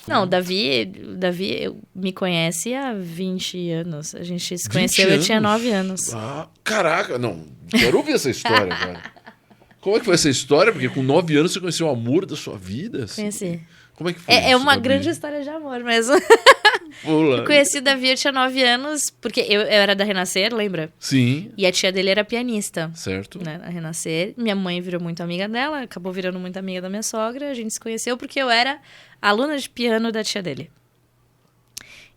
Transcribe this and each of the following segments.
Não, o Davi me conhece há 20 anos. A gente se conheceu, eu tinha 9 anos. Ah, caraca, não. Quero ouvir essa história, cara. Como é que foi essa história? Porque com 9 anos você conheceu o amor da sua vida? Assim? Conheci. Como é que foi isso, É uma Gabi? grande história de amor mesmo. Olá. Eu conheci o Davi, eu tinha 9 anos, porque eu era da Renascer, lembra? Sim, E a tia dele era pianista, certo. né, na Renascer. Minha mãe virou muito amiga dela, acabou virando muito amiga da minha sogra. A gente se conheceu porque eu era aluna de piano da tia dele.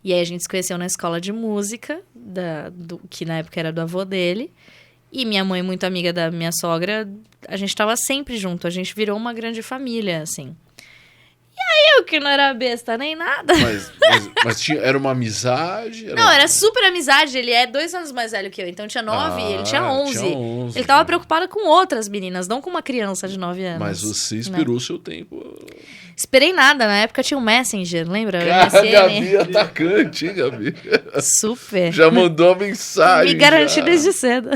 E aí a gente se conheceu na escola de música, que na época era do avô dele. E minha mãe, muito amiga da minha sogra, a gente tava sempre junto. A gente virou uma grande família, assim. Eu que não era besta nem nada. Mas era uma amizade? Não, era super amizade. Ele é 2 anos mais velho que eu. Então tinha 9 e ele tinha 11. Ele tava preocupado com outras meninas, não com uma criança de 9 anos. Mas você esperou o seu tempo. Esperei nada. Na época tinha um Messenger, lembra? Cara, Gabi, atacante, hein, Gabi? Super. Já mandou a mensagem. Me garanti já. desde cedo.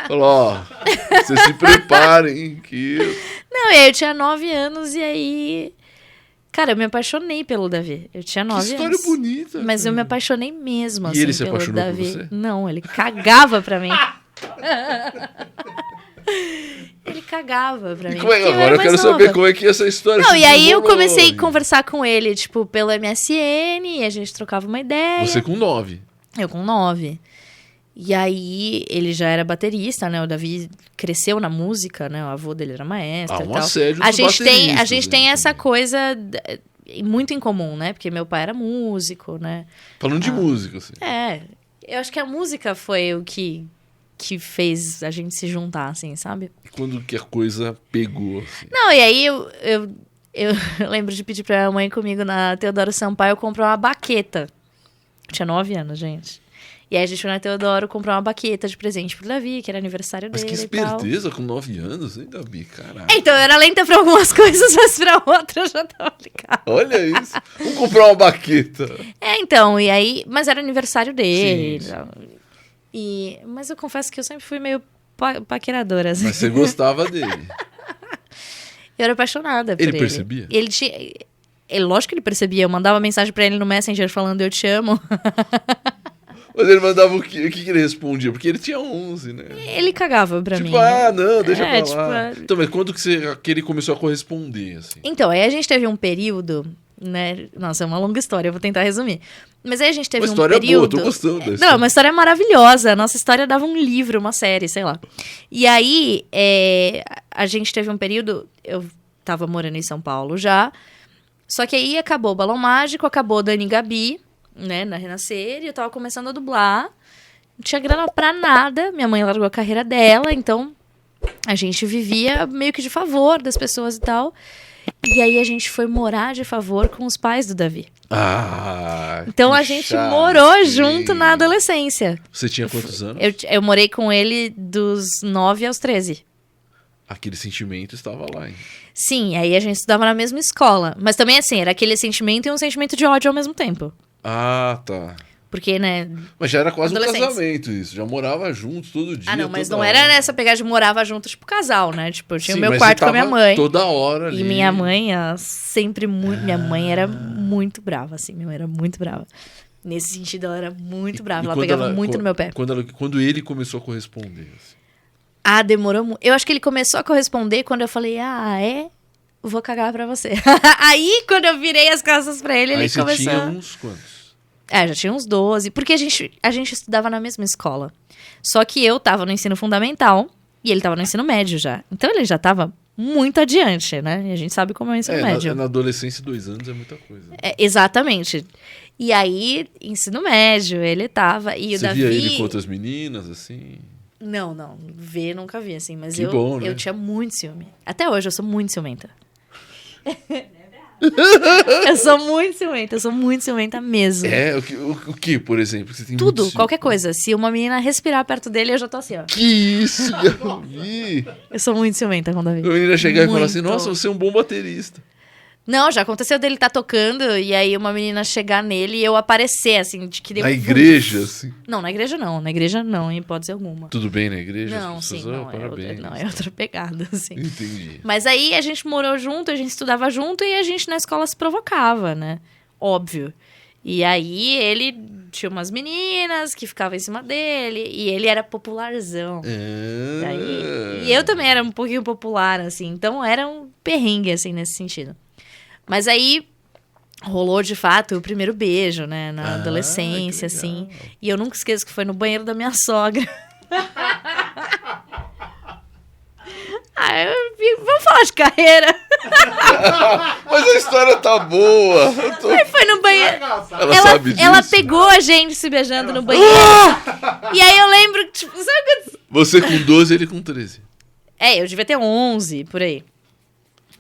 Falou, ó, vocês se preparem que... Não, e aí eu tinha 9 anos e aí... Cara, eu me apaixonei pelo Davi. Eu tinha 9 anos. Que história bonita. Mas eu me apaixonei mesmo, E assim, ele se pelo apaixonou por Davi. você? Não, ele cagava pra mim. Ele cagava pra mim. E como é, porque agora eu era quero mais saber nova. como é que é essa história. Não, se e aí eu desenrolou. comecei a conversar com ele, tipo, pelo MSN, e a gente trocava uma ideia. Você com 9. Eu com 9. E aí, ele já era baterista, né? O Davi cresceu na música, né? O avô dele era maestro e tal. assédio A dos gente tem bateristas, tem né, essa também. coisa muito em comum, né? Porque meu pai era músico, né? Falando de música, assim. É, eu acho que a música foi o que fez a gente se juntar, assim, sabe? E quando que a coisa pegou, assim. Não, e aí eu lembro de pedir pra minha mãe comigo na Teodoro Sampaio comprar uma baqueta. Eu tinha 9 anos, gente. E aí a gente foi na Teodoro comprar uma baqueta de presente pro Davi, que era aniversário Mas dele que e tal. esperteza com 9 anos, hein, Gabi? Caralho. Então, eu era lenta pra algumas coisas, mas pra outras eu já tava ligada. Olha isso. Vamos comprar uma baqueta. Então, e aí... Mas era aniversário dele. Sim, Mas eu confesso que eu sempre fui meio paqueradora, assim. Mas você gostava dele. Eu era apaixonada por ele. Ele percebia? Lógico que ele percebia. Eu mandava mensagem pra ele no Messenger falando eu te amo. Mas ele mandava o que ele respondia? Porque ele tinha 11, né? Ele cagava pra mim. Não, deixa pra tipo, lá. Então, mas quando que ele começou a corresponder, assim? Então, aí a gente teve um período, né? Nossa, é uma longa história, eu vou tentar resumir. Mas aí a gente teve Uma um história período... boa, tô gostando da Não, história. uma história maravilhosa. A nossa história dava um livro, uma série, sei lá. E aí, a gente teve um período... Eu tava morando em São Paulo já. Só que aí acabou o Balão Mágico, acabou Dani e Gabi, né, na Renascer, e eu tava começando a dublar. Não tinha grana pra nada, minha mãe largou a carreira dela, então a gente vivia meio que de favor das pessoas e tal. E aí a gente foi morar de favor com os pais do Davi. Então a gente morou junto na adolescência. Você tinha quantos anos? Eu morei com ele dos 9 aos 13. Aquele sentimento estava lá, hein? Sim, aí a gente estudava na mesma escola. Mas também, assim, era aquele sentimento e um sentimento de ódio ao mesmo tempo. Ah, tá. Porque, né... Mas já era quase um Adolescentes. casamento isso. Já morava juntos todo dia. Ah, não, mas toda não hora. era nessa pegada de morava junto, tipo, casal, né? Tipo, eu tinha Sim, o meu mas quarto você com a minha tava mãe. toda hora ali. E minha mãe, ela sempre muito... Minha mãe era muito brava, assim. Minha mãe era muito brava. Nesse sentido, ela era muito brava. Ela quando pegava muito no meu pé. Quando ele começou a corresponder, assim. Ah, demorou muito. Eu acho que ele começou a corresponder quando eu falei, vou cagar pra você. Aí, quando eu virei as costas pra ele, Aí ele você começou... tinha uns quantos? Já tinha uns 12. Porque a gente estudava na mesma escola. Só que eu tava no ensino fundamental e ele tava no ensino médio já. Então, ele já tava muito adiante, né? E a gente sabe como é o ensino médio. Na adolescência, 2 anos é muita coisa. Exatamente. E aí, ensino médio, ele tava... E o Você Davi... via ele com outras meninas, assim? Não. Ver, nunca vi, assim. Mas Que bom, né? eu tinha muito ciúme. Até hoje, eu sou muito ciumenta. Eu sou muito ciumenta mesmo. O que, por exemplo? Você tem Tudo, muito qualquer coisa. Se uma menina respirar perto dele, eu já tô assim, ó. Que isso, Gabi? Eu sou muito ciumenta com o Davi. A menina chegar e falar assim, Muito. nossa, você é um bom baterista. Não, já aconteceu dele estar tocando e aí uma menina chegar nele e eu aparecer, assim, de que deu Na igreja, assim. Não, na igreja não. Na igreja não, em hipótese alguma. Tudo bem na igreja? Não, As sim, pessoas, não. parabéns. É outra pegada, assim. Entendi. Mas aí a gente morou junto, a gente estudava junto e a gente na escola se provocava, né? óbvio. E aí ele tinha umas meninas que ficavam em cima dele, e ele era popularzão. E eu também era um pouquinho popular, assim, então era um perrengue, assim, nesse sentido. Mas aí rolou, de fato, o primeiro beijo, né, na adolescência, assim. E eu nunca esqueço que foi no banheiro da minha sogra. Vamos falar de carreira. Mas a história tá boa. Aí foi no banheiro. Ela sabe disso? Ela pegou a gente se beijando no banheiro. E aí eu lembro que, tipo, sabe quando... Você com 12, ele com 13. Eu devia ter 11, por aí.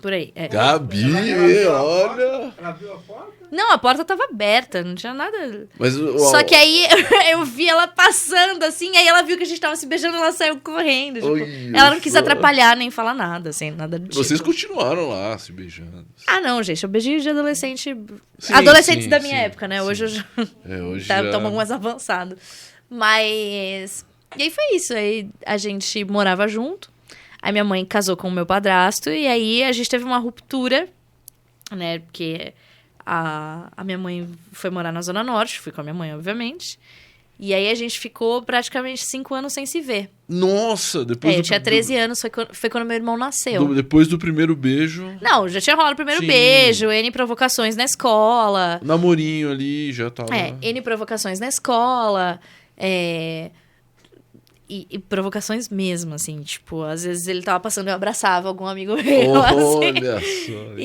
Por aí, Gabi, olha... Ela abriu a porta? Não, a porta tava aberta, não tinha nada. Mas, Só que aí eu vi ela passando, assim, aí ela viu que a gente tava se beijando, ela saiu correndo. Tipo, ela não quis atrapalhar nem falar nada, assim, nada do tipo. Vocês continuaram lá, se beijando. Ah, não, gente, eu beijei de adolescente... Sim, adolescentes sim, da minha sim, época, né? sim. Hoje eu já... Hoje tá já... um pouco mais avançado. Mas... E aí foi isso, aí a gente morava junto. Aí minha mãe casou com o meu padrasto, e aí a gente teve uma ruptura, né? Porque a minha mãe foi morar na Zona Norte, fui com a minha mãe, obviamente. E aí a gente ficou praticamente 5 anos sem se ver. Nossa, depois Eu tinha 13 anos, foi quando meu irmão nasceu. Depois do primeiro beijo... Não, já tinha rolado o primeiro Sim. beijo, N provocações na escola. Namorinho ali, já tava... N provocações na escola, E provocações mesmo, assim, tipo, às vezes ele tava passando e eu abraçava algum amigo meu, assim. Olha só.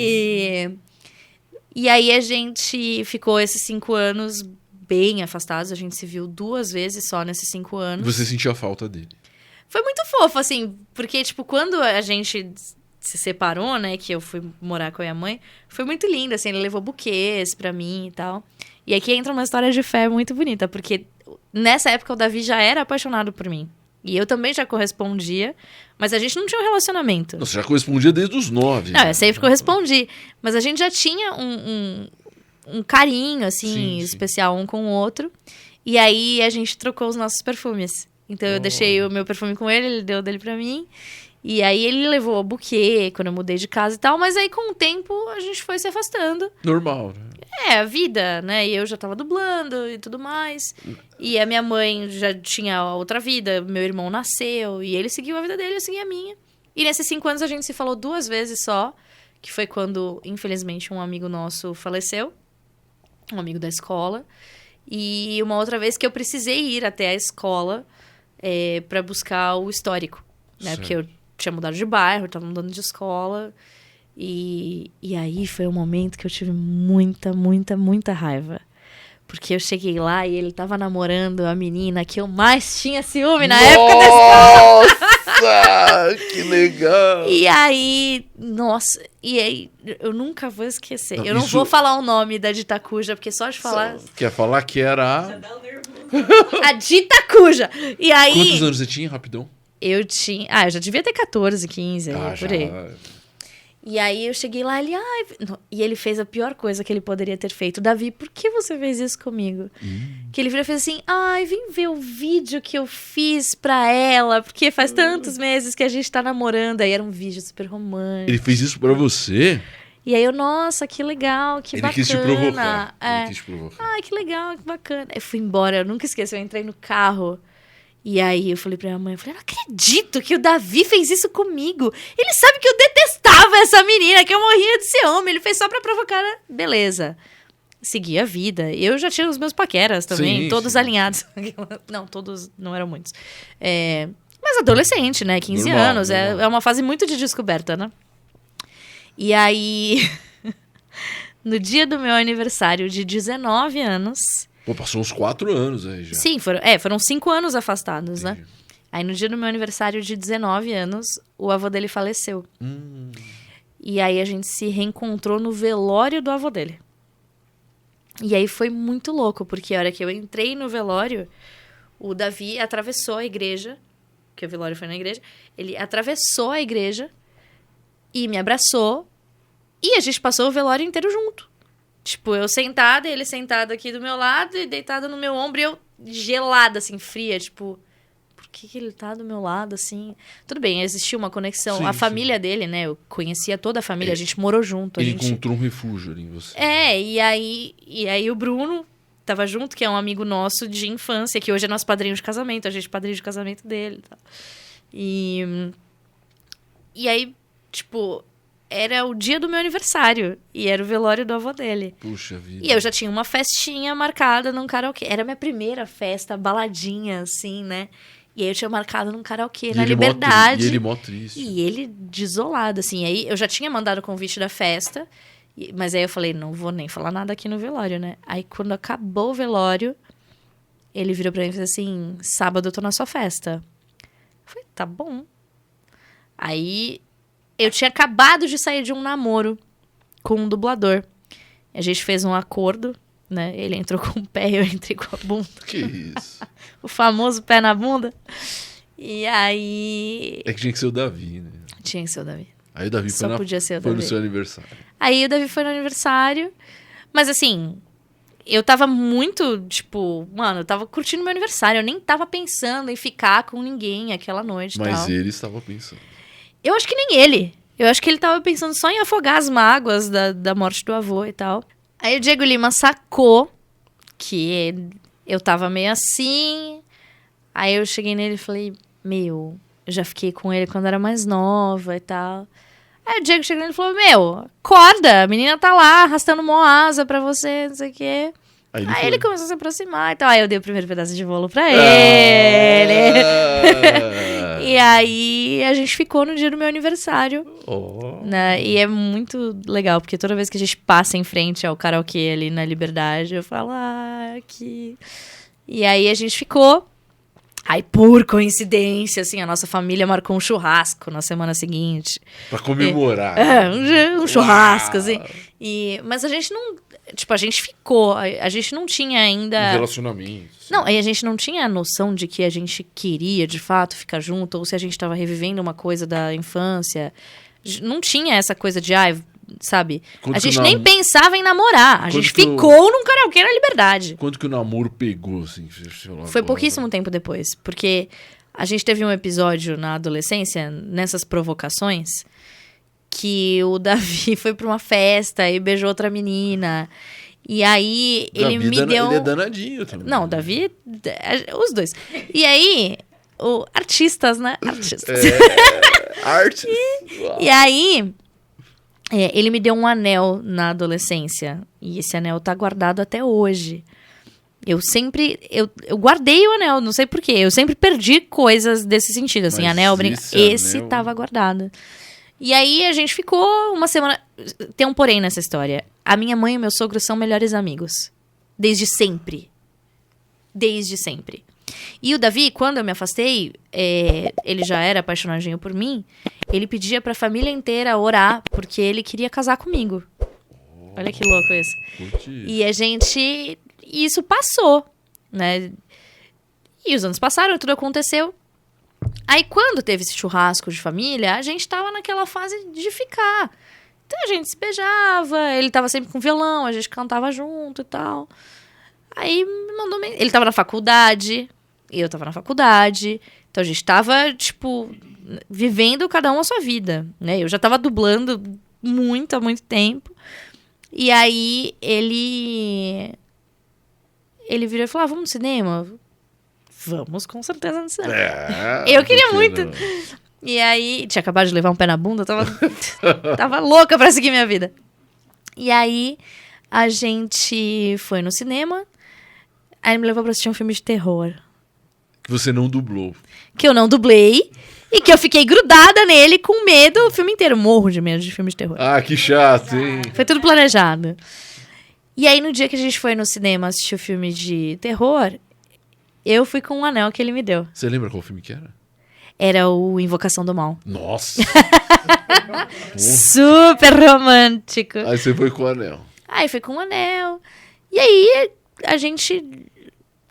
E aí a gente ficou esses 5 anos bem afastados, a gente se viu 2 vezes só nesses 5 anos. Você sentia falta dele? Foi muito fofo, assim, porque, tipo, quando a gente se separou, né, que eu fui morar com a minha mãe, foi muito lindo, assim, ele levou buquês pra mim e tal. E aqui entra uma história de fé muito bonita, porque nessa época o Davi já era apaixonado por mim. E eu também já correspondia, mas a gente não tinha um relacionamento. Você já correspondia desde os 9. Não, eu sempre correspondi. Mas a gente já tinha um carinho, assim, especial um com o outro. E aí a gente trocou os nossos perfumes. Então eu deixei o meu perfume com ele deu o dele pra mim. E aí ele levou o buquê quando eu mudei de casa e tal. Mas aí com o tempo a gente foi se afastando. Normal, né? A vida, né? E eu já tava dublando e tudo mais. E a minha mãe já tinha outra vida. Meu irmão nasceu. E ele seguiu a vida dele, eu segui a minha. E nesses 5 anos a gente se falou 2 vezes só. Que foi quando, infelizmente, um amigo nosso faleceu. Um amigo da escola. E uma outra vez que eu precisei ir até a escola pra buscar o histórico. Né? Porque eu tinha mudado de bairro, tava mudando de escola. E aí foi um momento que eu tive muita, muita, muita raiva. Porque eu cheguei lá e ele tava namorando a menina que eu mais tinha ciúme na época da escola. Nossa, que legal. E aí, nossa, e aí eu nunca vou esquecer. Não, eu não vou falar o nome da Dita Cuja, porque só de falar... Quer falar que era... A Dita Cuja. E aí... Quantos anos você tinha, rapidão? Eu tinha... eu já devia ter 14, 15, por aí. E aí eu cheguei lá, e ele fez a pior coisa que ele poderia ter feito. Davi, por que você fez isso comigo? Que ele virou e fez assim, vem ver o vídeo que eu fiz pra ela, porque faz tantos meses que a gente tá namorando. Aí era um vídeo super romântico. Ele fez isso pra você? E aí eu, nossa, que legal, que bacana. Ele quis te provocar. Ele quis te provocar. Que legal, que bacana. Eu fui embora, eu nunca esqueci, eu entrei no carro. E aí eu falei pra minha mãe, eu não acredito que o Davi fez isso comigo. Ele sabe que eu detestava essa menina, que eu morria de ciúme. Ele fez só pra provocar, beleza. Segui a vida. Eu já tinha os meus paqueras também, todos alinhados. Não, todos não eram muitos. Mas adolescente, né? 15 normal, anos. normal. É uma fase muito de descoberta, né? E aí, no dia do meu aniversário de 19 anos... Pô, passou uns 4 anos aí já. Sim, foram 5 anos afastados, né? Aí no dia do meu aniversário de 19 anos, o avô dele faleceu. E aí a gente se reencontrou no velório do avô dele. E aí foi muito louco, porque a hora que eu entrei no velório, o Davi atravessou a igreja, que o velório foi na igreja, ele atravessou a igreja e me abraçou, e a gente passou o velório inteiro junto. Tipo, eu sentada, ele sentado aqui do meu lado e deitado no meu ombro, e eu gelada, assim, fria, tipo... Por por que ele tá do meu lado, assim? Tudo bem, existia uma conexão. Sim, a sim. família dele, né? Eu conhecia toda a família, a gente morou junto. Ele encontrou um refúgio ali em você. E aí o Bruno tava junto, que é um amigo nosso de infância, que hoje é nosso padrinho de casamento, a gente é padrinho de casamento dele e tal. E aí, tipo, era o dia do meu aniversário. E era o velório do avô dele. Puxa vida. E eu já tinha uma festinha marcada num karaokê. Era a minha primeira festa, baladinha, assim, né? E aí eu tinha marcado num karaokê na Liberdade. E ele mó triste. E ele desolado, assim. Aí eu já tinha mandado o convite da festa. Mas aí eu falei, não vou nem falar nada aqui no velório, né? Aí quando acabou o velório, ele virou pra mim e fez assim, sábado eu tô na sua festa. Eu falei, tá bom. Aí eu tinha acabado de sair de um namoro com um dublador. A gente fez um acordo, né? Ele entrou com o pé e eu entrei com a bunda. Que isso? O famoso pé na bunda. E aí... É que tinha que ser o Davi, né? Tinha que ser o Davi. Aí o Davi Só podia ser o foi no Davi. seu aniversário. Aí o Davi foi no aniversário. Mas assim, eu tava muito, tipo... Mano, eu tava curtindo meu aniversário. Eu nem tava pensando em ficar com ninguém aquela noite e Mas tal. ele estava pensando. Eu acho que nem ele. Eu acho que ele tava pensando só em afogar as mágoas da morte do avô e tal. Aí o Diego Lima sacou que eu tava meio assim. Aí eu cheguei nele e falei, eu já fiquei com ele quando era mais nova e tal. Aí o Diego chegou nele e falou, acorda, a menina tá lá arrastando mó asa pra você, não sei o quê. Aí ele começou a se aproximar e tal. Aí eu dei o primeiro pedaço de bolo pra ele. E aí a gente ficou no dia do meu aniversário. Né? E é muito legal, porque toda vez que a gente passa em frente ao karaokê ali na Liberdade, eu falo, aqui. E aí a gente ficou. Aí, por coincidência, assim, a nossa família marcou um churrasco na semana seguinte. Pra comemorar. Um churrasco, assim. Mas a gente não... Tipo, a gente ficou. A gente não tinha ainda... Um relacionamento. Assim. Não, aí a gente não tinha a noção de que a gente queria, de fato, ficar junto. Ou se a gente tava revivendo uma coisa da infância. Não tinha essa coisa de, sabe? Quando a gente que nem pensava em namorar. A gente ficou num karaokê na Liberdade. Quando que o namoro pegou, assim? Foi pouquíssimo tempo depois. Porque a gente teve um episódio na adolescência, nessas provocações, que o Davi foi pra uma festa e beijou outra menina. E aí ele me deu... Ele é danadinho também. Não, o Davi... Os dois. E aí... Artistas, né? Artistas. Artes. E aí... ele me deu um anel na adolescência. E esse anel tá guardado até hoje. Eu sempre... Eu guardei o anel, não sei porquê. Eu sempre perdi coisas desse sentido. Assim, anel, brinco. Esse tava guardado. E aí a gente ficou uma semana... Tem um porém nessa história. A minha mãe e meu sogro são melhores amigos. Desde sempre. Desde sempre. E o Davi, quando eu me afastei, ele já era apaixonadinho por mim, ele pedia pra família inteira orar, porque ele queria casar comigo. Olha que louco isso. E a gente... E isso passou, né? E os anos passaram, tudo aconteceu. Aí, quando teve esse churrasco de família, a gente tava naquela fase de ficar. Então, a gente se beijava, ele tava sempre com violão, a gente cantava junto e tal. Aí, me mandou... Ele tava na faculdade, eu tava na faculdade. Então, a gente tava, tipo, vivendo cada um a sua vida, né? Eu já tava dublando há muito tempo. E aí, ele virou e falou, vamos no cinema? Vamos, com certeza, no cinema. Eu queria muito. Não. E aí, tinha acabado de levar um pé na bunda, tava louca pra seguir minha vida. E aí, a gente foi no cinema, aí ele me levou pra assistir um filme de terror. Que você não dublou. Que eu não dublei, e que eu fiquei grudada nele com medo o filme inteiro. Morro de medo de filme de terror. Que chato, hein? Foi tudo planejado. E aí, no dia que a gente foi no cinema assistir o filme de terror, eu fui com um anel que ele me deu. Você lembra qual filme que era? Era o Invocação do Mal. Nossa! Super romântico. Aí você foi com o anel. Aí foi com o anel. E aí a gente,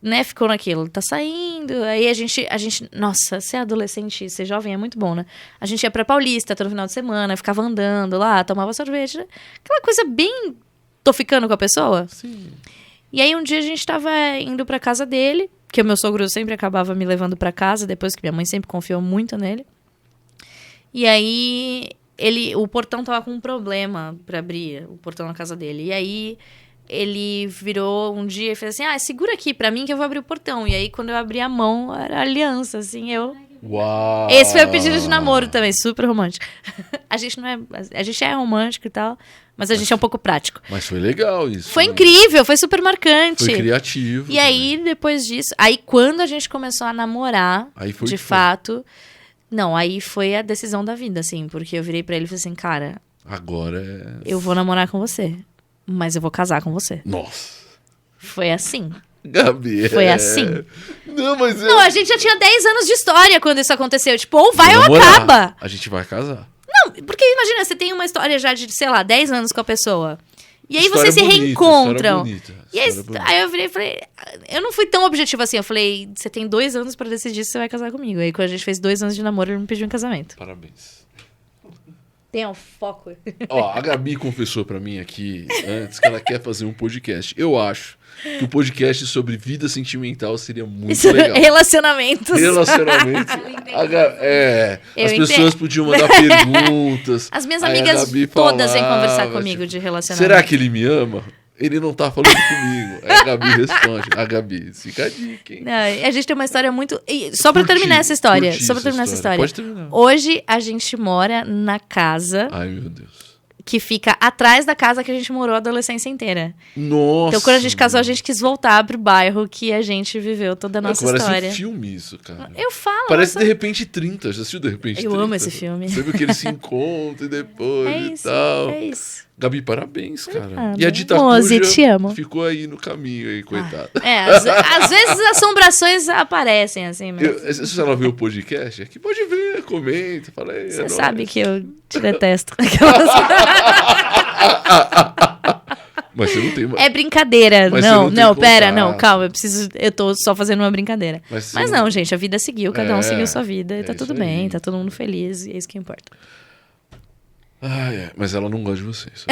né, ficou naquilo. Tá saindo. Aí a gente... Nossa, ser adolescente, ser jovem é muito bom, né? A gente ia pra Paulista todo final de semana, ficava andando lá, tomava sorvete. Aquela coisa bem... Tô ficando com a pessoa. Sim. E aí um dia a gente tava indo pra casa dele, Porque o meu sogro sempre acabava me levando pra casa, depois que minha mãe sempre confiou muito nele. E aí, o portão tava com um problema pra abrir, o portão na casa dele. E aí, ele virou um dia e fez assim, segura aqui pra mim que eu vou abrir o portão. E aí, quando eu abri a mão, era aliança, assim, Uau! Esse foi o pedido de namoro também, super romântico. A gente é romântico e tal, mas a gente é um pouco prático. Mas foi legal isso. Foi incrível, foi super marcante. Foi criativo. E aí, depois disso... Aí, quando a gente começou a namorar, de fato... Não, aí foi a decisão da vida, assim. Porque eu virei pra ele e falei assim, cara... Agora eu vou namorar com você, mas eu vou casar com você. Nossa! Foi assim. Gabi, foi assim. Não, mas Não, a gente já tinha 10 anos de história quando isso aconteceu. Tipo, ou vai ou acaba. A gente vai casar. Não, porque imagina, você tem uma história já de, sei lá, 10 anos com a pessoa. E aí vocês se reencontram. E aí eu virei e falei... Eu não fui tão objetiva assim. Eu falei, você tem 2 anos pra decidir se você vai casar comigo. Aí quando a gente fez 2 anos de namoro, ele me pediu em casamento. Parabéns. Tenha um foco. Ó, a Gabi confessou pra mim aqui, antes, que ela quer fazer um podcast. Eu acho que o podcast sobre vida sentimental seria muito legal. Relacionamentos. As pessoas podiam mandar perguntas. As minhas amigas todas vêm conversar comigo de relacionamento. Será que ele me ama? Ele não tá falando comigo. Aí a Gabi responde. A Gabi, fica a dica, hein? Não, a gente tem uma história muito... Só pra terminar essa história. Pode terminar. Hoje, a gente mora na casa... Ai, meu Deus. Que fica atrás da casa que a gente morou a adolescência inteira. Nossa! Então, quando a gente casou, a gente quis voltar pro bairro que a gente viveu toda a nossa história. Parece um filme isso, cara. Eu falo. Parece De Repente 30. Já assistiu De Repente 30? Eu amo esse filme. Você viu que eles se encontram e depois e tal. É isso. Gabi, parabéns, cara. Ah, e a ditadura te amo. Ficou aí no caminho, aí, coitada. Às vezes as assombrações aparecem, assim. Mas... Se ela vê o podcast, aqui pode ver, comenta, fala aí. Você sabe que eu te detesto. Mas você não tem... É brincadeira. Mas não, pera, não, calma. Eu tô só fazendo uma brincadeira. Mas não, gente, a vida seguiu, cada um seguiu sua vida e tá tudo bem, tá todo mundo feliz e é isso que importa. Mas ela não gosta de vocês.